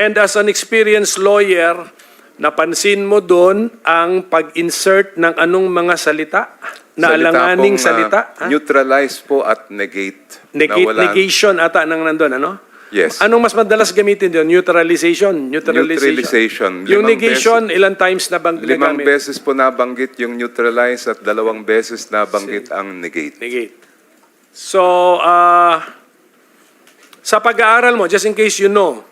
And as an experienced lawyer, napansin mo doon ang pag-insert ng anong mga salita? Na alanganing salita? Neutralize po at negate. Negation ata nang nandun, ano? Yes. Anong mas madalas gamitin doon? Neutralization? Neutralization. Yung negation, ilang times na bang ginagamit? 5 beses po nabanggit yung neutralize at 2 beses nabanggit ang negate. Negate. So, sa pag-aaral mo, just in case you know,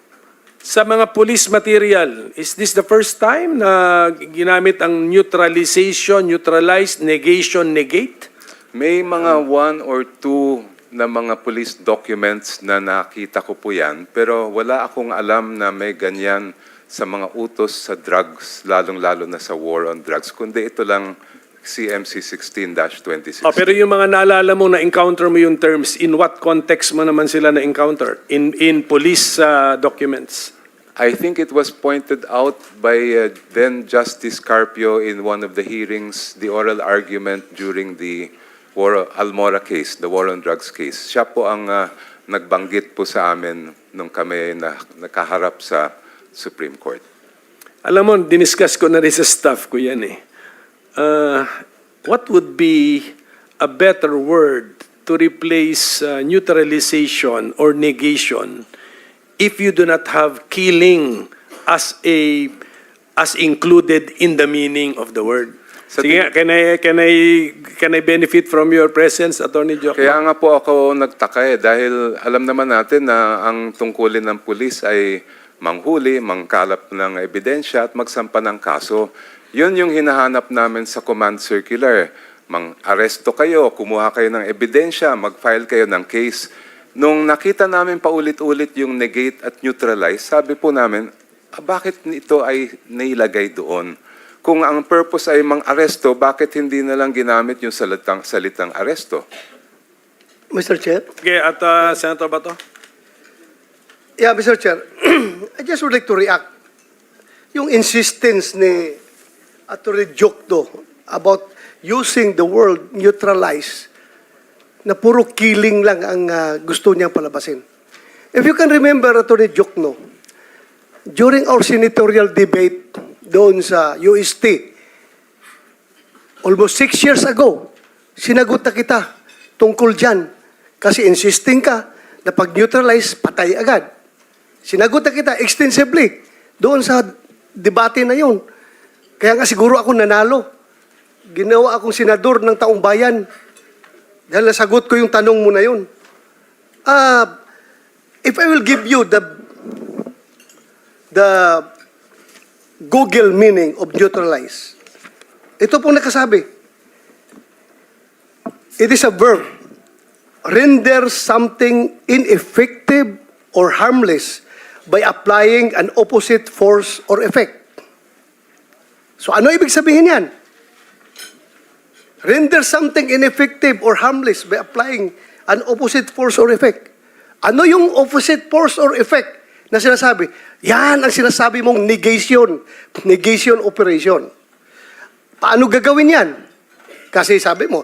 sa mga police material, is this the first time na ginamit ang neutralization, neutralize, negation, negate? May mga 1 or 2 na mga police documents na nakita ko po yan, pero wala akong alam na may ganyan sa mga utos sa drugs, lalong-lalo na sa war on drugs, kundi ito lang CMC 16-2016. Oh, pero yung mga naalala mo na-encounter mo yung terms, in what context mo naman sila na-encounter? In police documents? I think it was pointed out by then Justice Carpio in one of the hearings, the oral argument during the Almora case, the war on drugs case. Siya po ang nagbanggit po sa amin nung kami nakaharap sa Supreme Court. Alam mo, diniscuss ko na rin sa staff ko yan eh. What would be a better word to replace neutralization or negation if you do not have killing as included in the meaning of the word? Sige, can I benefit from your presence, Attorney Jokno? Kaya nga po ako nagtaka dahil alam naman natin na ang tungkulin ng pulis ay manghuli, mangkalap ng ebidensya at magsampa ng kaso. Yun yung hinahanap namin sa command circular. Mang-aresto kayo, kumuha kayo ng ebidensya, mag-file kayo ng case. Nung nakita namin paulit-ulit yung negate at neutralize, sabi po namin, bakit ito ay nailagay doon? Kung ang purpose ay mang-aresto, bakit hindi na lang ginamit yung salitang aresto? Mr. Chair? Okay, at Senator Bato? Yeah, Mr. Chair. I just would like to react. Yung insistence ni Atty. Jokno about using the word neutralize na puro killing lang ang gusto niyang palabasin. If you can remember, Atty. Jokno, during our senatorial debate doon sa UST, almost 6 years ago, sinagot na kita tungkol dyan. Kasi insisting ka na pag-neutralize, patay agad. Sinagot na kita extensively doon sa debate na yun. Kaya nga siguro ako nanalo. Ginawa akong senador ng taong bayan. Dahil nasagot ko yung tanong mo na yun. If I will give you the Google meaning of neutralize. Ito pong nakasabi. It is a verb. Render something ineffective or harmless by applying an opposite force or effect. So ano ibig sabihin yan? Render something ineffective or harmless by applying an opposite force or effect. Ano yung opposite force or effect na sinasabi? Yan ang sinasabi mong negation. Negation operation. Paano gagawin yan? Kasi sabi mo,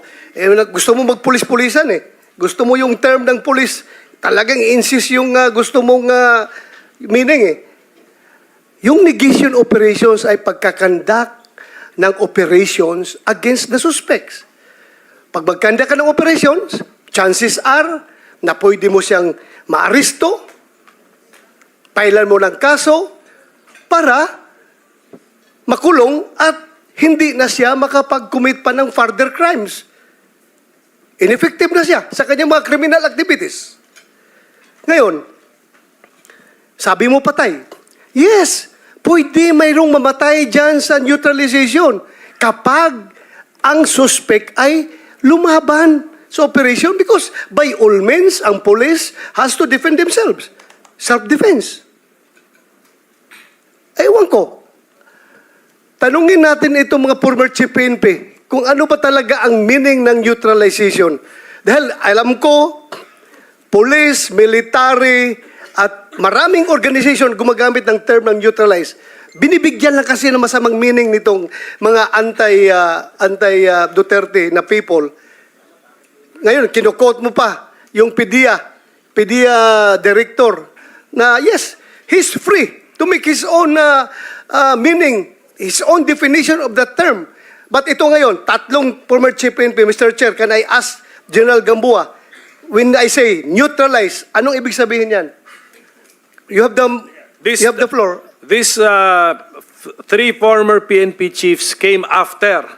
gusto mo magpulis-pulisan eh. Gusto mo yung term ng pulis, talagang insist yung gusto mong meaning eh. Yung negation operations ay pagkakandak ng operations against the suspects. Pag magkanda ka ng operations, chances are na pwede mo siyang maaresto, pailan mo ng kaso para makulong at hindi na siya makapag-commit pa ng further crimes. Ineffective na siya sa kanyang mga criminal activities. Ngayon, sabi mo patay. Yes, pwede mayroong mamatay dyan sa neutralization kapag ang suspect ay lumaban sa operation because by all means, ang police has to defend themselves. Self-defense. Ewan ko. Tanungin natin itong mga former chief PNP kung ano ba talaga ang meaning ng neutralization. Dahil alam ko, police, military, at maraming organization gumagamit ng term ng neutralize. Binibigyan lang kasi ng masamang meaning nitong mga anti-Duterte na people. Ngayon, kinukot mo pa yung PDEA director na yes, he's free to make his own meaning, his own definition of that term. But ito ngayon, tatlong former chief PNP, Mr. Chair, can I ask General Gamboa, when I say neutralize, anong ibig sabihin yan? You have the floor. These three former PNP chiefs came after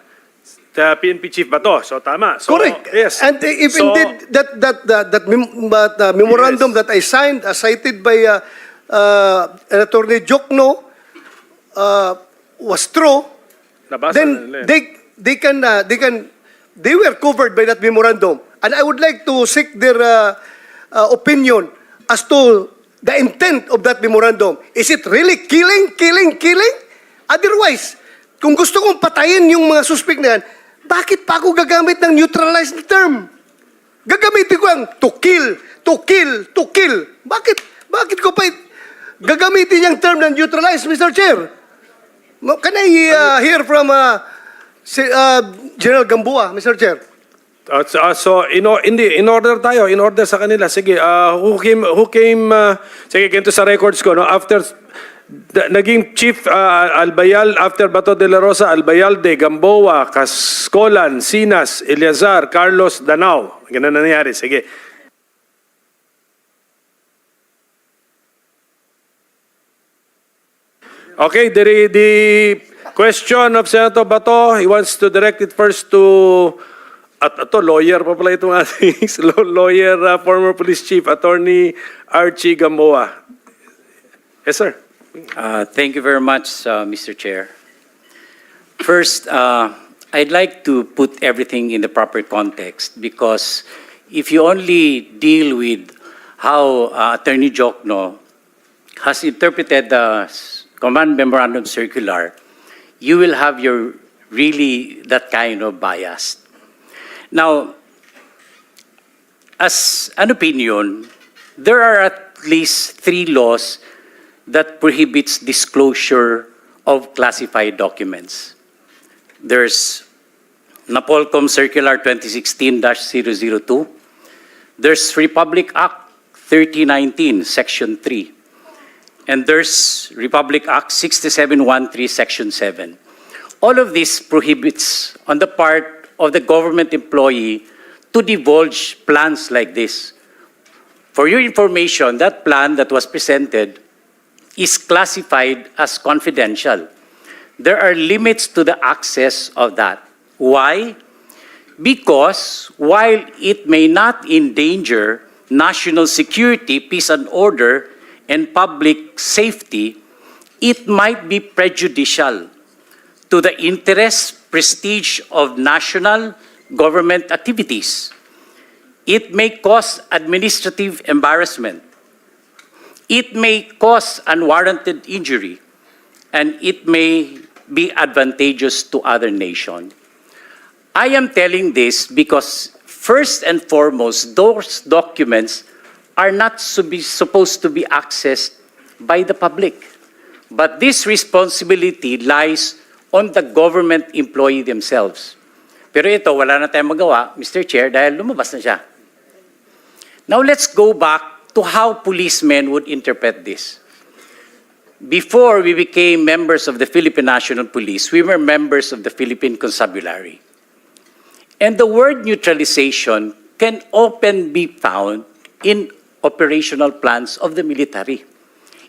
the PNP chief Bato. So tama. So, Correct. Yes. And if So, indeed that memorandum that I signed, cited by Attorney Jokno, was true, nabasa then nila eh. they were covered by that memorandum. And I would like to seek their opinion as to the intent of that memorandum. Is it really killing? Otherwise, kung gusto kong patayin yung mga suspect na yan, bakit pa ako gagamit ng neutralized term? Gagamitin ko ang to kill. Bakit ko pa gagamitin yung term ng neutralized, Mr. Chair? Can I hear from General Gamboa, Mr. Chair? So in order sa kanila, sige, who came sige, ganito sa records ko, no, after naging chief Albayal, after Bato de la Rosa, Albayalde, Gamboa, Cascolan, Sinas, Eleazar, Carlos, Danao. Ganun na nangyari, sige. Okay, the question of Senator Bato, he wants to direct it first to lawyer pa pala itong ating lawyer, former police chief, Attorney Archie Gamboa. Yes, sir. Thank you very much, Mr. Chair. First, I'd like to put everything in the proper context because if you only deal with how Attorney Jokno has interpreted the Command Memorandum Circular, you will have that kind of bias. Now, as an opinion, there are at least 3 laws that prohibits disclosure of classified documents. There's NAPOLCOM Circular 2016-002. There's Republic Act 3019, Section 3. And there's Republic Act 6713, Section 7. All of this prohibits on the part of the government employee to divulge plans like this. For your information, that plan that was presented is classified as confidential. There are limits to the access of that. Why? Because while it may not endanger national security, peace and order, and public safety, it might be prejudicial to the interest, prestige of national government activities. It may cause administrative embarrassment. It may cause unwarranted injury, and it may be advantageous to other nations. I am telling this because first and foremost, those documents are not supposed to be accessed by the public. But this responsibility lies on the government employee themselves. Pero ito, wala na tayong magawa, Mr. Chair, dahil lumabas na siya. Now let's go back to how policemen would interpret this. Before we became members of the Philippine National Police, we were members of the Philippine Constabulary. And the word neutralization can often be found in operational plans of the military.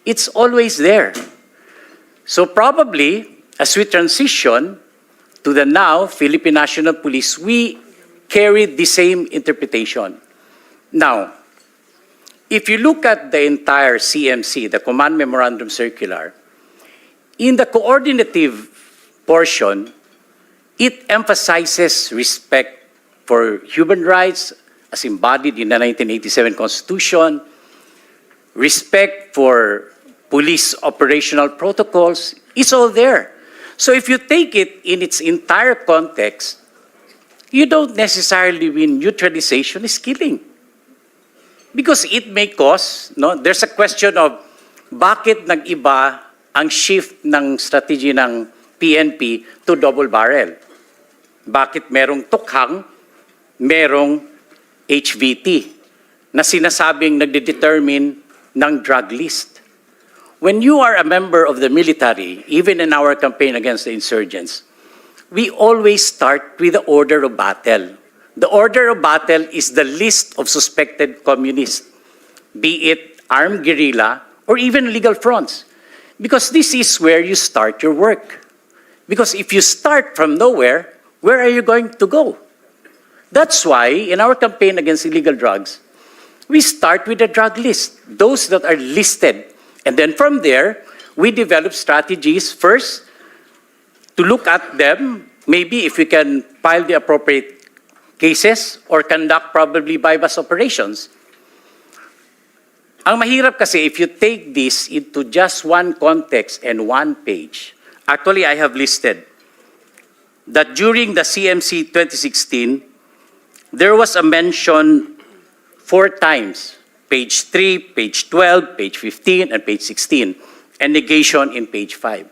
It's always there. So probably, as we transition to the now Philippine National Police, we carry the same interpretation. Now, if you look at the entire CMC, the Command Memorandum Circular, in the coordinative portion, it emphasizes respect for human rights as embodied in the 1987 Constitution, respect for police operational protocols, it's all there. So if you take it in its entire context, you don't necessarily mean neutralization is killing. Because it may cause, no? There's a question of bakit nag-iba ang shift ng strategy ng PNP to double barrel? Bakit merong tukhang, merong HVT na sinasabing nagde-determine ng drug list? when you are a member of the military, even in our campaign against the insurgents, we always start with the order of battle. The order of battle is the list of suspected communists, be it armed guerrilla or even legal fronts. Because this is where you start your work. Because if you start from nowhere, where are you going to go? That's why in our campaign against illegal drugs, we start with a drug list, those that are listed. And then from there, we develop strategies first to look at them, maybe if we can file the appropriate cases or conduct probably bypass operations. Ang mahirap kasi if you take this into just one context and one page, actually I have listed that during the CMC 2016, there was a mention 4 times, page 3, page 12, page 15, and page 16, and negation in page 5.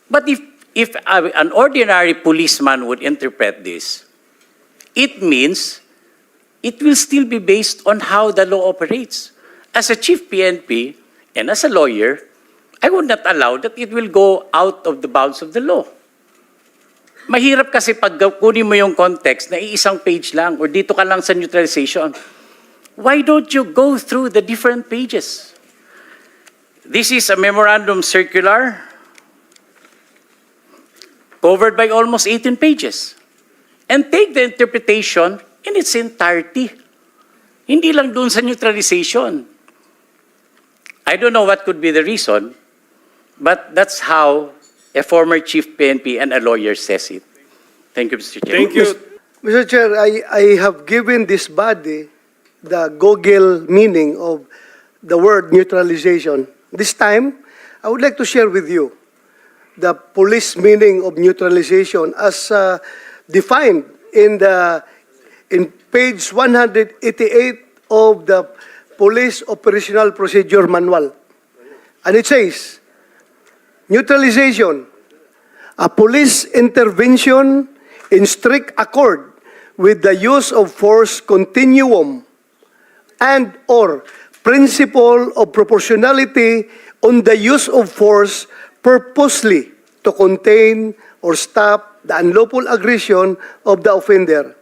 But if an ordinary policeman would interpret this, it means it will still be based on how the law operates. As a chief PNP and as a lawyer, I would not allow that it will go out of the bounds of the law. Mahirap kasi pag kunin mo yung context na iisang page lang or dito ka lang sa neutralization. Why don't you go through the different pages? This is a memorandum circular covered by almost 18 pages. And take the interpretation in its entirety. Hindi lang doon sa neutralization. I don't know what could be the reason, but that's how a former chief PNP and a lawyer says it. Thank you, Mr. Chair. Thank you. Mr. Chair, I have given this body the Google meaning of the word neutralization. This time, I would like to share with you the police meaning of neutralization as defined in page 188 of the Police Operational Procedure Manual. And it says, neutralization, a police intervention in strict accord with the use of force continuum and or principle of proportionality on the use of force purposely to contain or stop the unlawful aggression of the offender.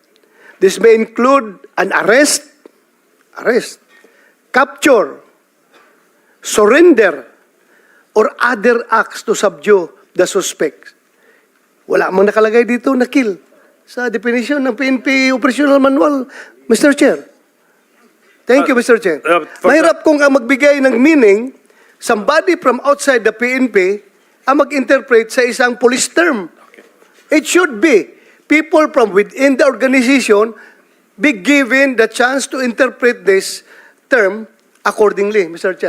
This may include an arrest, capture, surrender, or other acts to subdue the suspect. Wala mang nakalagay dito na kill sa definition ng PNP Operational Manual, Mr. Chair. Thank you, Mr. Chair. Mahirap kung ang magbigay ng meaning, somebody from outside the PNP ang mag-interpret sa isang police term. It should be people from within the organization be given the chance to interpret this term accordingly, Mr. Chair.